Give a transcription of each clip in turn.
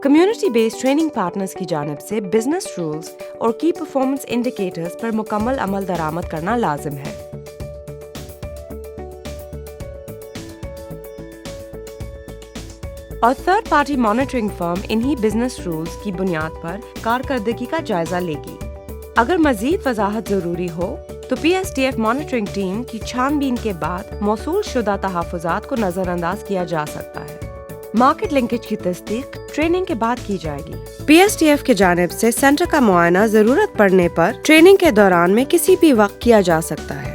Community based training partners کی جانب سے بزنس رولز اور کی پرفارمنس انڈیکیٹرز پر مکمل عمل درآمد کرنا لازم ہے۔ اور تھرڈ پارٹی مانیٹرنگ فرم انہی بزنس رولز کی بنیاد پر کارکردگی کا جائزہ لے گی۔ اگر مزید وضاحت ضروری ہو تو P S T F monitoring team کی چھان بین کے بعد موصول شدہ تحفظات کو نظر انداز کیا جا سکتا ہے۔ مارکیٹ لنکیج کی تصدیق ٹریننگ کے بعد کی جائے گی۔ پی ایس ٹی ایف کی جانب سے سینٹر کا معائنہ ضرورت پڑنے پر ٹریننگ کے دوران میں کسی بھی وقت کیا جا سکتا ہے۔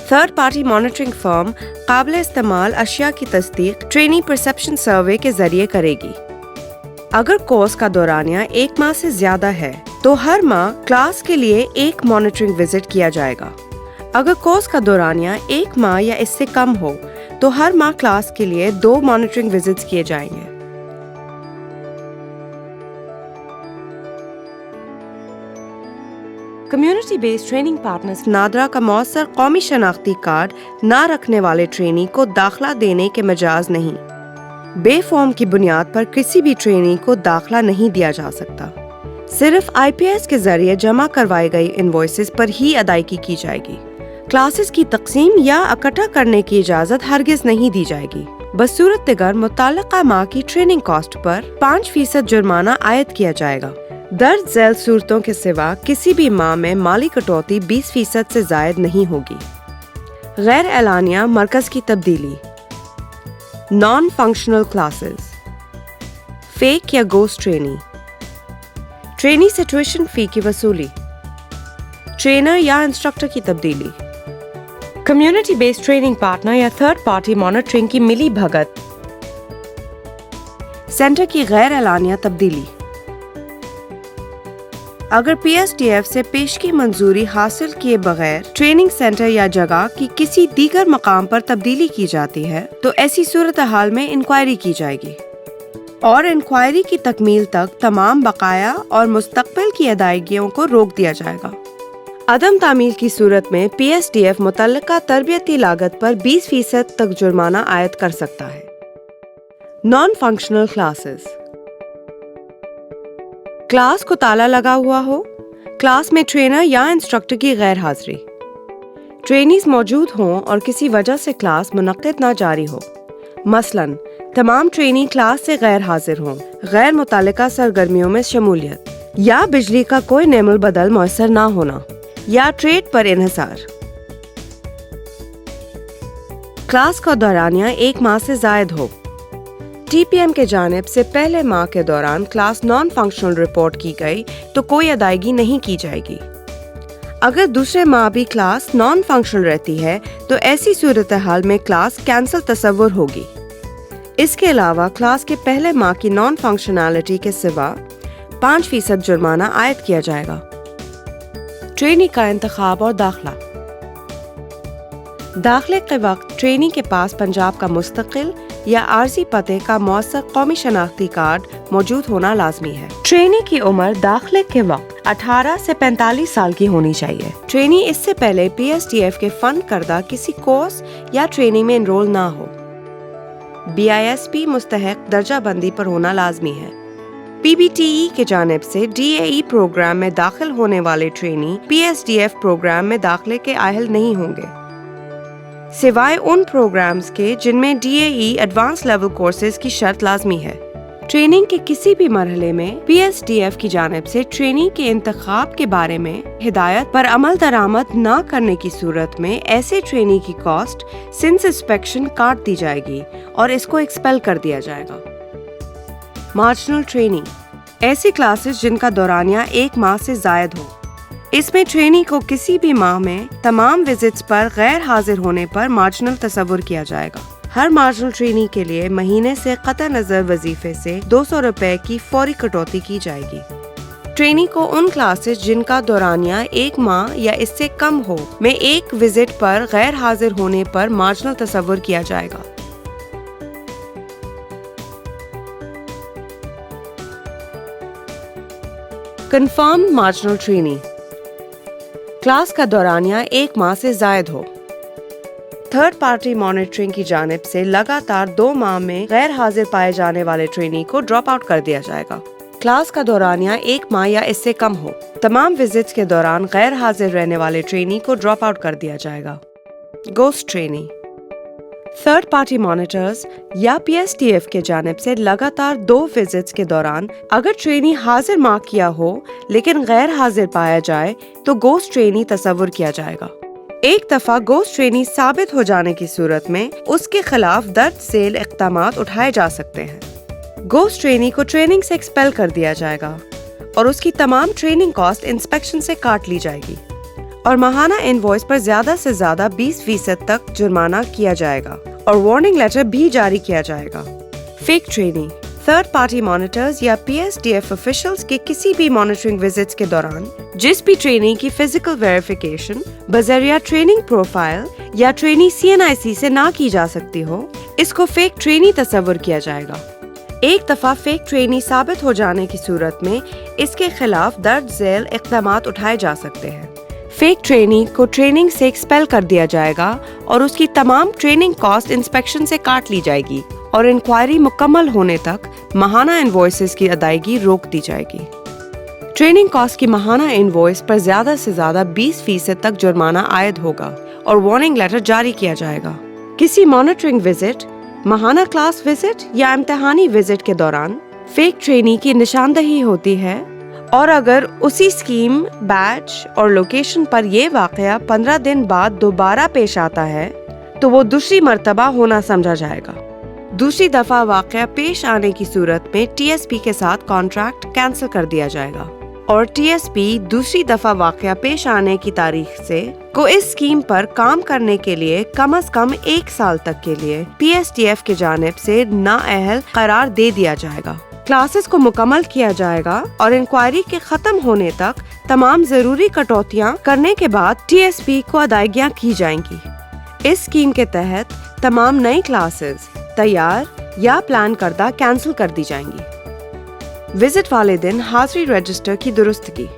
تھرڈ پارٹی مانیٹرنگ فرم قابل استعمال اشیاء کی تصدیق ٹرینی پرسپشن سروے کے ذریعے کرے گی۔ اگر کورس کا دورانیہ 1 ماہ سے زیادہ ہے تو ہر ماہ کلاس کے لیے 1 مانیٹرنگ وزٹ کیا جائے گا۔ اگر کورس کا دورانیہ 1 ماہ یا اس سے کم ہو تو ہر ماہ کلاس کے لیے 2 مانیٹرنگ وزٹس کیے جائیں گے۔ Community based training partners NADRA کا مؤثر قومی شناختی کارڈ نہ رکھنے والے ٹرینی کو داخلہ دینے کے مجاز نہیں۔ بے فارم کی بنیاد پر کسی بھی ٹرینی کو داخلہ نہیں دیا جا سکتا۔ صرف آئی پی ایس کے ذریعے جمع کروائی گئی انوائسز پر ہی ادائیگی کی جائے گی۔ کلاسز کی تقسیم یا اکٹھا کرنے کی اجازت ہرگز نہیں دی جائے گی۔ بصورت دیگر متعلقہ ماہ کی ٹریننگ کاسٹ پر 5% جرمانہ عائد کیا جائے گا۔ درج ذیل صورتوں کے سوا کسی بھی ماہ میں مالی کٹوتی 20% سے زائد نہیں ہوگی۔ غیر اعلانیہ مرکز کی تبدیلی، نان فنکشنل کلاسز، فیک یا گوسٹ ٹرینی، ٹرینی سے ٹیوشن فی کی وصولی، ٹرینر یا انسٹرکٹر کی تبدیلی، کمیونٹی بیسڈ ٹریننگ پارٹنر یا تھرڈ پارٹی مانیٹرنگ کی ملی بھگت، سینٹر کی غیر اعلانیہ تبدیلی۔ اگر پی ایس ٹی ایف سے پیشگی منظوری حاصل کیے بغیر ٹریننگ سینٹر یا جگہ کی کسی دیگر مقام پر تبدیلی کی جاتی ہے تو ایسی صورتحال میں انکوائری کی جائے گی اور انکوائری کی تکمیل تک تمام بقایا اور مستقبل کی ادائیگیوں کو روک دیا جائے گا۔ عدم تعمیل کی صورت میں پی ایس ٹی ایف متعلقہ تربیتی لاگت پر 20% تک جرمانہ عائد کر سکتا ہے۔ نان فنکشنل کلاسز، کلاس کو تالا لگا ہوا ہو، کلاس میں ٹرینر یا انسٹرکٹر کی غیر حاضری، ٹرینیز موجود ہوں اور کسی وجہ سے کلاس منعقد نہ جاری ہو، مثلاً تمام ٹرینی کلاس سے غیر حاضر ہوں، غیر متعلقہ سرگرمیوں میں شمولیت، یا بجلی کا کوئی نعم البدل میسر نہ ہونا، یا ٹریڈ پر انحصار۔ کلاس کا دورانیہ 1 ماہ سے زائد ہو، ٹی پی ایم کے جانب سے پہلے ماہ کے دوران کلاس نان فنکشنل رپورٹ کی گئی تو کوئی ادائیگی نہیں کی جائے گی۔ اگر دوسرے ماہ بھی کلاس نان فنکشنل رہتی ہے تو ایسی صورتحال میں کلاس کینسل تصور ہوگی۔ اس کے علاوہ کلاس کے پہلے ماہ کی نان فنکشنالٹی کے سوا 5% جرمانہ عائد کیا جائے گا۔ ٹرینی کا انتخاب اور داخلہ، داخلے کے وقت ٹرینی کے پاس پنجاب کا مستقل یا عارضی پتے کا مؤثر قومی شناختی کارڈ موجود ہونا لازمی ہے۔ ٹرینی کی عمر داخلے کے وقت 18 سے 45 سال کی ہونی چاہیے۔ ٹرینی اس سے پہلے پی ایس ٹی ایف کے فنڈ کردہ کسی کورس یا ٹریننگ میں انرول نہ ہو۔ بی آئی ایس پی مستحق درجہ بندی پر ہونا لازمی ہے۔ پی بی ٹی ای کے جانب سے ڈی اے ای پروگرام میں داخل ہونے والے trainee P S D F program میں داخلے کے اہل نہیں ہوں گے، سوائے ان پروگرامز کے جن میں D A E advance level courses کی شرط لازمی ہے۔ ٹریننگ کے کسی بھی مرحلے میں پی ایس ڈی ایف کی جانب سے ٹریننگ کے انتخاب کے بارے میں ہدایت پر عمل درآمد نہ کرنے کی صورت میں ایسے ٹریننگ کی کاسٹ سنس انسپیکشن کاٹ دی جائے گی اور اس کو ایکسپیل کر دیا جائے گا۔ مارجنل ٹریننگ، ایسی کلاسز جن کا دورانیہ 1 ماہ سے زائد ہو۔ اس میں ٹرینی کو کسی بھی ماہ میں تمام وزٹس پر غیر حاضر ہونے پر مارجنل تصور کیا جائے گا۔ ہر مارجنل ٹرینی کے لیے مہینے سے قطع نظر وظیفے سے 200 روپے کی فوری کٹوتی کی جائے گی۔ ٹرینی کو ان کلاسز جن کا دورانیہ 1 ماہ یا اس سے کم ہو میں 1 وزٹ پر غیر حاضر ہونے پر مارجنل تصور کیا جائے گا۔ کنفرم مارجنل ٹرینی، کلاس کا دورانیہ 1 ماہ سے زائد ہو۔ थर्ड पार्टी मॉनिटरिंग की जानिब से लगातार 2 माह में गैर हाजिर पाए जाने वाले ट्रेनी को ड्रॉप आउट कर दिया जाएगा। क्लास का दौरानिया 1 माह या इससे कम हो। तमाम विजिट्स के दौरान गैर हाजिर रहने वाले ट्रेनी को ड्रॉप आउट कर दिया जाएगा। Ghost trainee third party monitors या PSTF के जानिब से लगातार 2 विजिट्स के दौरान अगर ट्रेनी हाजिर मार्क किया हो लेकिन गैर हाजिर पाया जाए तो गोस्ट ट्रेनी तस्वुर किया जाएगा। एक दफा गोस्ट ट्रेनी साबित हो जाने की सूरत में उसके खिलाफ दर्ज झेल इक़दामात उठाए जा सकते हैं। गोस्ट ट्रेनी को ट्रेनिंग से एक्सपेल कर दिया जाएगा और उसकी तमाम ट्रेनिंग कॉस्ट इंस्पेक्शन से काट ली जाएगी और माहाना इनवॉइस पर ज्यादा से ज्यादा 20% तक जुर्माना किया जाएगा और वार्निंग लेटर भी जारी किया जाएगा। Fake trainee third party monitors या PSTF ऑफिशियल्स के किसी भी मॉनिटरिंग विजिट्स के दौरान जिस भी ट्रेनी की फिजिकल वेरिफिकेशन बजरिया ट्रेनिंग प्रोफाइल या ट्रेनी CNIC से ना की जा सकती हो, इसको फेक ट्रेनी तस्वुर किया जाएगा। एक दफा फेक ट्रेनी साबित हो जाने की सूरत में इसके खिलाफ दर्ज झेल इक़दामात उठाए जा सकते हैं। फेक ट्रेनी को ट्रेनिंग से एक्सपेल कर दिया जाएगा और उसकी तमाम ट्रेनिंग कॉस्ट इंस्पेक्शन से काट ली जाएगी और इंक्वायरी मुकम्मल होने तक माहाना इनवॉइसेस की अदायगी रोक दी जाएगी। ट्रेनिंग कॉस्ट की माहाना इनवॉइस पर ज्यादा से ज्यादा 20% तक जुर्माना आयद होगा और वार्निंग लेटर जारी किया जाएगा। किसी मॉनिटरिंग विजिट, माहाना क्लास विजिट या इम्तिहानी विजिट के दौरान फेक ट्रेनी की निशानदही होती है और अगर उसी स्कीम, बैच और लोकेशन पर ये वाकया 15 दिन बाद दोबारा पेश आता है तो वो दूसरी मर्तबा होना समझा जाएगा। दूसरी दफा वाकया पेश आने की सूरत में TSP के साथ कॉन्ट्रैक्ट कैंसिल कर दिया जाएगा और TSP दूसरी दफा वाकया पेश आने की तारीख से को इस स्कीम पर काम करने के लिए कम से कम 1 साल तक के लिए PSTF के जानिब से नाअहल करार दे दिया जाएगा। क्लासेस को मुकम्मल किया जाएगा और इंक्वायरी के खत्म होने तक तमाम जरूरी कटौतियां करने के बाद TSP को अदायगियां की जाएंगी। इस स्कीम के तहत तमाम नई क्लासेस तैयार या प्लान करदा कैंसिल कर दी जाएंगी। विजिट वाले दिन हाजिरी रजिस्टर की दुरुस्तगी।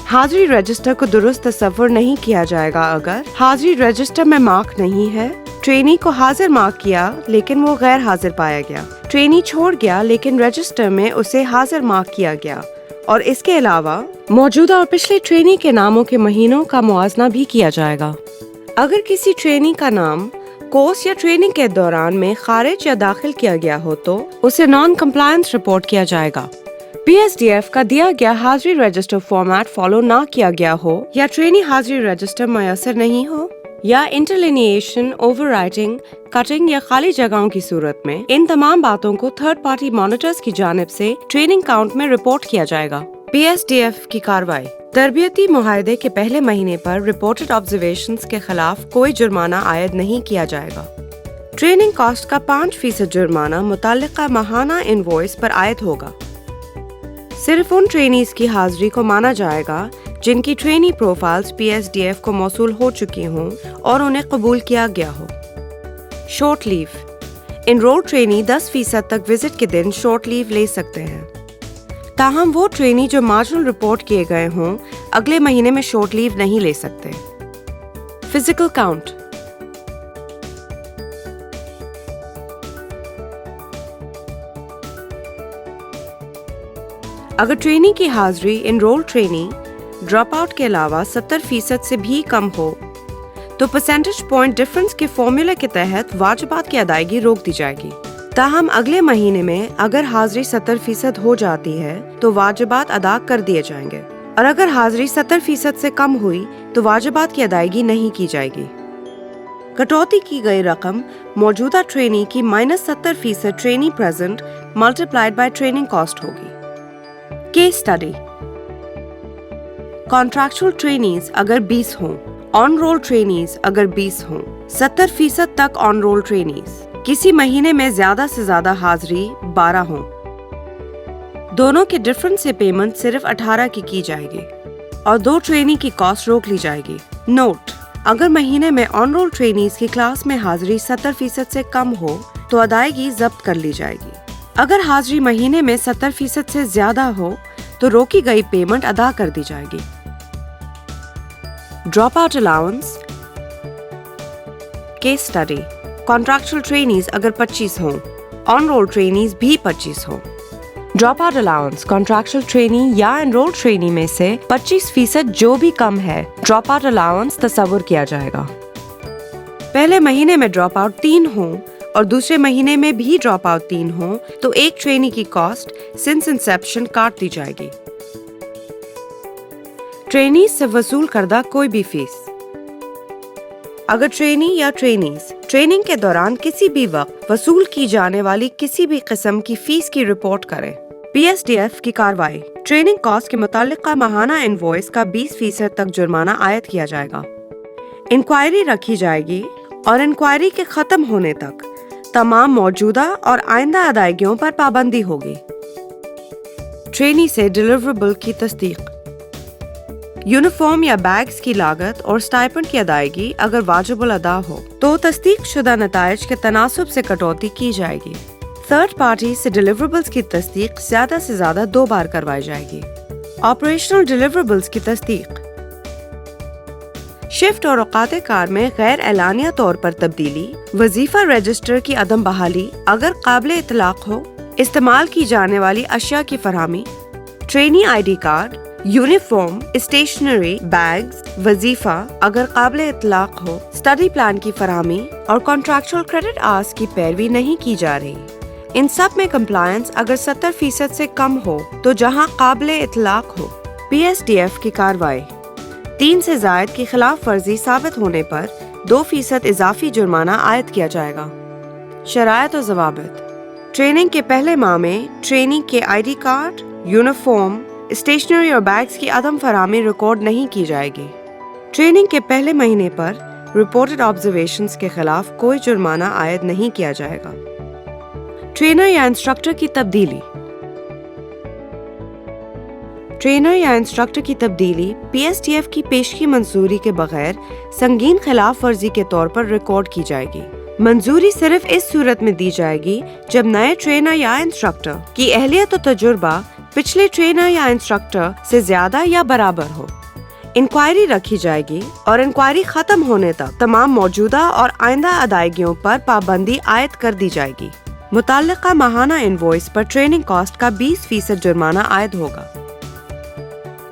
हाजिरी रजिस्टर को दुरुस्त तस्वुर नहीं किया जाएगा अगर हाजिरी रजिस्टर में मार्क नहीं है, ट्रेनी को हाजिर मार्क किया लेकिन वो गैर हाजिर पाया गया, ट्रेनी छोड़ गया लेकिन रजिस्टर में उसे हाजिर मार्क किया गया और इसके अलावा मौजूदा और पिछले ट्रेनी के नामों के महीनों का मुआवजा भी किया जाएगा। अगर किसी ट्रेनी का नाम कोर्स या ट्रेनिंग के दौरान में खारिज या दाखिल किया गया हो तो उसे नॉन कंप्लायंस रिपोर्ट किया जाएगा। PSTF का दिया गया हाजिरी रजिस्टर फॉर्मेट फॉलो ना किया गया हो या ट्रेनी हाजिरी रजिस्टर मयसर नहीं हो या इंटरलिनिएशन, ओवरराइटिंग, कटिंग या खाली जगहों की सूरत में इन तमाम बातों को थर्ड पार्टी मॉनिटर्स की जानिब से ट्रेनिंग काउंट में रिपोर्ट किया जाएगा। PSTF की कार्रवाई तरबियती मुआहदे के पहले महीने पर रिपोर्टेड ऑब्जर्वेशंस के खिलाफ कोई जुर्माना आयद नहीं किया जाएगा। ट्रेनिंग कॉस्ट का 5% जुर्माना मुताल्लिका माहाना इनवॉइस पर आयद होगा। सिर्फ उन ट्रेनीज की हाजिरी को माना जाएगा जिनकी ट्रेनी प्रोफाइल्स PSTF को मौसूल हो चुकी हों और उन्हें कबूल किया गया हो। शॉर्ट लीव इनरोल ट्रेनी 10% तक विजिट के दिन शॉर्ट लीव ले सकते हैं। ताहम वो ट्रेनी जो मार्जिनल रिपोर्ट किए गए हों अगले महीने में शॉर्ट लीव नहीं ले सकते। फिजिकल काउंट अगर ट्रेनी की हाजिरी इनरोल ट्रेनी ड्रॉप आउट के अलावा 70% से भी कम हो तो परसेंटेज पॉइंट डिफरेंस के फॉर्मूले के तहत वाजिबात की अदायगी रोक दी जाएगी। ताहम अगले महीने में अगर हाजिरी 70% हो जाती है तो वाजिबात अदा कर दिए जाएंगे और अगर हाजिरी 70% से कम हुई तो वाजिबात की अदायगी नहीं की जाएगी। कटौती की गई रकम मौजूदा ट्रेनी की -70% trainee present multiplied by training cost होगी। केस स्टडी कॉन्ट्रैक्चुअल ट्रेनीज अगर 20 हों, ऑन रोल ट्रेनीज अगर 20 हों, 70% तक ऑन रोल ट्रेनीज, किसी महीने में ज्यादा से ज्यादा हाजिरी 12 हों, दोनों के डिफरेंस से पेमेंट सिर्फ 18 की जाएगी और 2 ट्रेनी की कॉस्ट रोक ली जाएगी। नोट, अगर महीने में ऑन रोल ट्रेनीज की क्लास में हाजिरी 70% से कम हो तो अदायगी जब्त कर ली जाएगी। अगर हाजिरी महीने में 70% से ज्यादा हो तो रोकी गई पेमेंट अदा कर दी जाएगी। Drop out allowance case study, contractual trainees अगर 25 हों, ऑन रोल ट्रेनीज भी 25 हों। Drop out allowance contractual trainee या एनरोल ट्रेनी में से 25% जो भी कम है ड्रॉप आउट अलाउंस तस्वुर किया जाएगा। पहले महीने में ड्रॉप आउट 3 हों और दूसरे महीने में भी ड्रॉप आउट 3 हों तो एक ट्रेनी की कॉस्ट सिंस इंसेप्शन काट दी जाएगी। ट्रेनी से वसूल करदा कोई भी फीस। अगर ट्रेनी या ट्रेनीज ट्रेनिंग के दौरान किसी भी वक्त वसूल की जाने वाली किसी भी किस्म की फीस की रिपोर्ट करें, PSDF की कार्रवाई। ट्रेनिंग कॉस्ट के मुतालिका माहाना इनवॉइस का 20% तक जुर्माना आयद किया जाएगा। इंक्वायरी रखी जाएगी और इंक्वायरी के खत्म होने तक तमाम मौजूदा और आइंदा अदायगियों पर पाबंदी होगी। ट्रेनी से डिलीवरेबल की तस्दीक। यूनिफॉर्म या बैग्स की लागत और स्टाइपेंड की अदायगी अगर वाजिबुल अदा हो तो तस्दीक शुदा नताइज के तनासुब से कटौती की जाएगी। थर्ड पार्टी से डिलीवरेबल्स की तस्दीक ज्यादा से ज्यादा 2 बार करवाई जाएगी। ऑपरेशनल डिलीवरेबल्स की तस्दीक। शिफ्ट और औकात कार में गैर एलानिया तौर पर तब्दीली, वजीफा रजिस्टर की अदम बहाली अगर काबिल इतलाक हो, इस्तेमाल की जाने वाली अशिया की फरहमी, trainee ID card, uniform, stationery, bags, वजीफा अगर काबिल इतलाक हो, स्टडी प्लान की फरहमी और कॉन्ट्रैक्चुअल क्रेडिट आवर्स की पैरवी नहीं की जा रही। इन सब में कंप्लायंस अगर 70% से कम हो तो जहां काबिल इतलाक हो, PSDF की कार्रवाई। 3 से जायद की खिलाफ वर्जी साबित होने पर 2% इजाफी जुर्माना आयद किया जाएगा। शरायत और ज़वाबित। ट्रेनिंग के पहले माह में ट्रेनी के ID कार्ड, यूनिफॉर्म, स्टेशनरी और बैग्स की अदम फराहमी रिकॉर्ड नहीं की जाएगी। ट्रेनिंग के पहले महीने पर रिपोर्टेड ऑब्जर्वेशंस के खिलाफ कोई जुर्माना आयद नहीं किया जाएगा। ट्रेनर या इंस्ट्रक्टर की तब्दीली। ट्रेनर या इंस्ट्रक्टर की तब्दीली PSDF की पेशगी मंजूरी के बगैर संगीन खिलाफ वर्जी के तौर पर रिकॉर्ड की जाएगी। मंजूरी सिर्फ इस सूरत में दी जाएगी जब नए ट्रेनर या इंस्ट्रक्टर की अहलियत और तजुर्बा पिछले ट्रेनर या इंस्ट्रक्टर से ज्यादा या बराबर हो। इंक्वायरी रखी जाएगी और इंक्वायरी खत्म होने तक तमाम मौजूदा और आइंदा अदायगियों पर पाबंदी आयद कर दी जाएगी। मुताल्लिका माहाना इनवॉइस पर ट्रेनिंग कॉस्ट का 20% जुर्माना आयद होगा।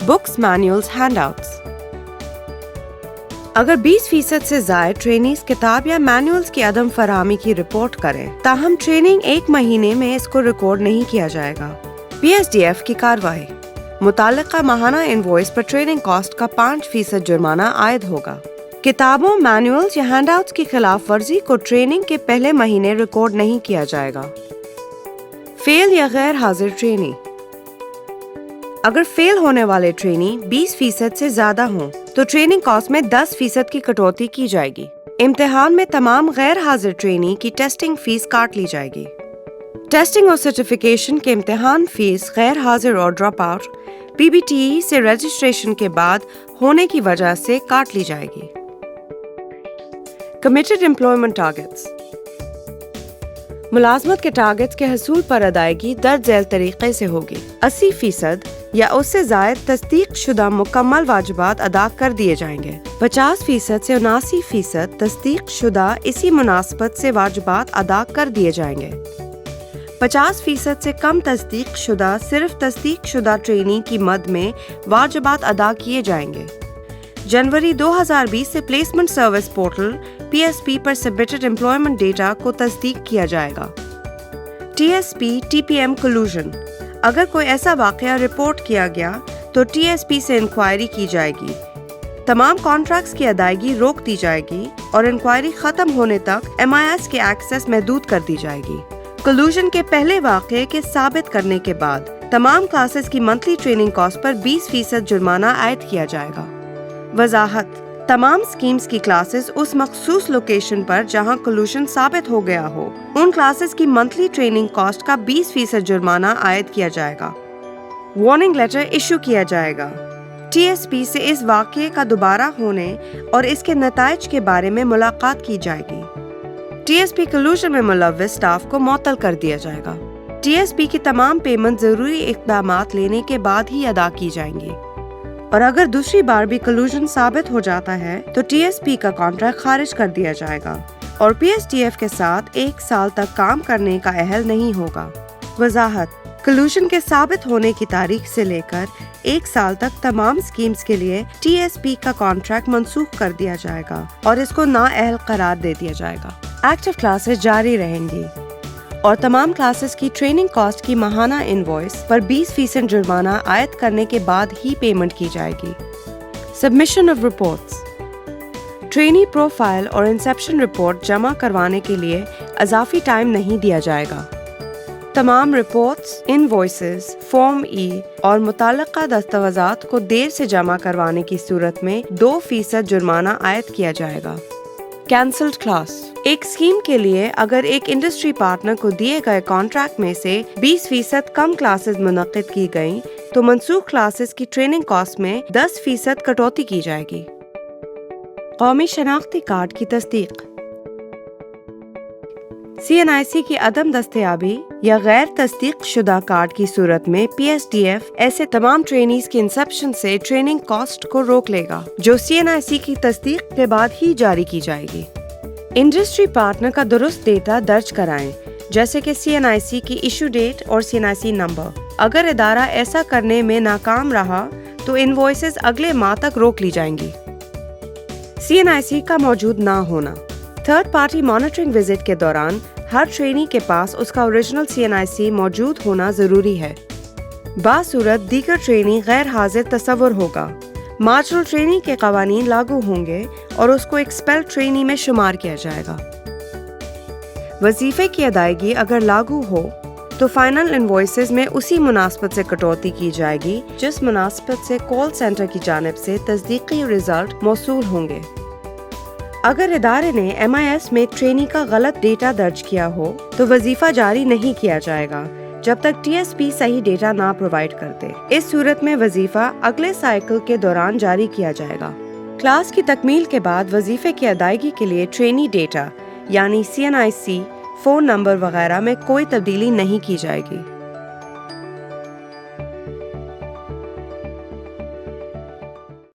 Books, manuals, handouts. अगर 20% से ज्यादा ट्रेनीज किताब या मैनुअल्स की अदम फराहमी की रिपोर्ट करें, ताहम ट्रेनिंग 1 महीने में इसको रिकॉर्ड नहीं किया जाएगा। PSDF की कार्रवाई। मुताल्लिका माहाना इनवॉइस पर ट्रेनिंग कॉस्ट का 5% जुर्माना आयद होगा। किताबों, मैनुअल्स या हैंडआउट्स की खिलाफ वर्जी को ट्रेनिंग के पहले महीने रिकॉर्ड नहीं किया जाएगा। फेल या गैर हाजिर ट्रेनी। अगर फेल होने वाले ट्रेनी 20% से ज्यादा हों तो ट्रेनिंग कॉस्ट में 10% की कटौती की जाएगी। इम्तिहान में तमाम गैर हाजिर ट्रेनी की टेस्टिंग फीस काट ली जाएगी। टेस्टिंग और सर्टिफिकेशन के इम्तिहान फीस गैर हाजिर और ड्रॉप आउट PBTE से रजिस्ट्रेशन के बाद होने की वजह से काट ली जाएगी। Committed employment targets. मुलाजमत के टारगेट्स के हसूल पर अदायगी दर्ज झैल तरीके से होगी। 80% या उससे जायद तस्दीक शुदा मुकम्मल वाजिबात अदा कर दिए जाएंगे। 50% से 79% तस्दीक शुदा इसी मुनासबत से वाजिबात अदा कर दिए जाएंगे। 50% से कम तस्दीक शुदा सिर्फ तस्दीक शुदा ट्रेनी की मद में वाजिबात अदा किए जाएंगे। जनवरी 2020 से प्लेसमेंट सर्विस पोर्टल PSP पर सबमिटेड एम्प्लॉयमेंट डेटा को तस्दीक किया जाएगा। TSP TPM कोलूजन। अगर कोई ऐसा वाकया रिपोर्ट किया गया तो TSP से इंक्वायरी की जाएगी। तमाम कॉन्ट्रैक्ट्स की अदायगी रोक दी जाएगी और इंक्वायरी खत्म होने तक MIS के एक्सेस महदूद कर दी जाएगी। कोलूजन के पहले वाकये के साबित करने के बाद तमाम क्लासेस की मंथली ट्रेनिंग कॉस्ट पर 20% जुर्माना आयद किया जाएगा। वजाहत। तमाम स्कीम्स की क्लासेस उस मखसूस लोकेशन पर जहां कोलूशन साबित हो गया हो, उन क्लासेस की मंथली ट्रेनिंग कॉस्ट का 20% जुर्माना आयद किया जाएगा। वार्निंग लेटर इशू किया जाएगा। TSP से इस वाक़ये का दोबारा होने और इसके नताइज के बारे में मुलाकात की जाएगी। TSP कोलूशन में मुलव्विस स्टाफ को मुअत्तल कर दिया जाएगा। TSP की तमाम पेमेंट जरूरी इक़दामात लेने के बाद ही अदा की जाएंगी और अगर दूसरी बार भी कोलूशन साबित हो जाता है तो TSP का कॉन्ट्रैक्ट खारिज कर दिया जाएगा اور PSTF کے ساتھ 1 سال تک کام کرنے کا اہل نہیں ہوگا۔ وضاحت: کلوژن کے ثابت ہونے کی تاریخ سے لے کر 1 سال تک تمام اسکیمز کے لیے TSP کا کانٹریکٹ منسوخ کر دیا جائے گا اور اس کو نااہل قرار دے دیا جائے گا۔ ایکٹیو کلاسز جاری رہیں گی اور تمام کلاسز کی ٹریننگ کاسٹ کی ماہانہ انوائس پر 20% جرمانہ عائد کرنے کے بعد ہی پیمنٹ کی جائے گی۔ Submission of reports: trainee profile اور انسیپشن رپورٹ جمع کروانے کے لیے اضافی ٹائم نہیں دیا جائے گا۔ تمام رپورٹس، انوائسز، فارم ای اور متعلقہ دستاویزات کو دیر سے جمع کروانے کی صورت میں 2% جرمانہ عائد کیا جائے گا۔ کینسلڈ کلاس: ایک اسکیم کے لیے اگر ایک انڈسٹری پارٹنر کو دیے گئے کانٹریکٹ میں سے 20% کم کلاسز منعقد کی گئیں تو منسوخ کلاسز کی ٹریننگ کاسٹ میں 10% کٹوتی کی جائے گی۔ قومی شناختی کارڈ کی تصدیق: CNIC کی عدم دستیابی یا غیر تصدیق شدہ کارڈ کی صورت میں PSTF ایسے تمام ٹرینیز کی انسیپشن سے ٹریننگ کاسٹ کو روک لے گا جو CNIC کی تصدیق کے بعد ہی جاری کی جائے گی۔ انڈسٹری پارٹنر کا درست ڈیٹا درج کرائیں، جیسے کہ CNIC کی ایشو ڈیٹ اور CNIC نمبر۔ اگر ادارہ ایسا کرنے میں ناکام رہا تو انوائسز اگلے ماہ تک روک لی جائیں گی۔ CNIC کا موجود نہ ہونا: تھرڈ پارٹی مانیٹرنگ وزٹ کے دوران ہر ٹرینی کے پاس اس کا اوریجنل CNIC موجود ہونا ضروری ہے۔ باصورت دیگر ٹرینی غیر حاضر تصور ہوگا۔ مارجنل ٹرینی کے قوانین لاگو ہوں گے اور اس کو ایکسپیل ٹرینی میں شمار کیا جائے گا۔ وظیفے کی ادائیگی اگر لاگو ہو تو فائنل انوائسز میں اسی مناسبت سے کٹوتی کی جائے گی جس مناسبت سے کال سینٹر کی جانب سے تصدیقی رزلٹ موصول ہوں گے۔ اگر ادارے نے MIS میں ٹرینی کا غلط ڈیٹا درج کیا ہو تو وظیفہ جاری نہیں کیا جائے گا جب تک TSP صحیح ڈیٹا نہ پرووائڈ کرتے۔ اس صورت میں وظیفہ اگلے سائیکل کے دوران جاری کیا جائے گا۔ کلاس کی تکمیل کے بعد وظیفے کی ادائیگی کے لیے ٹرینی ڈیٹا یعنی CNIC، فون نمبر وغیرہ میں کوئی تبدیلی نہیں کی جائے گی۔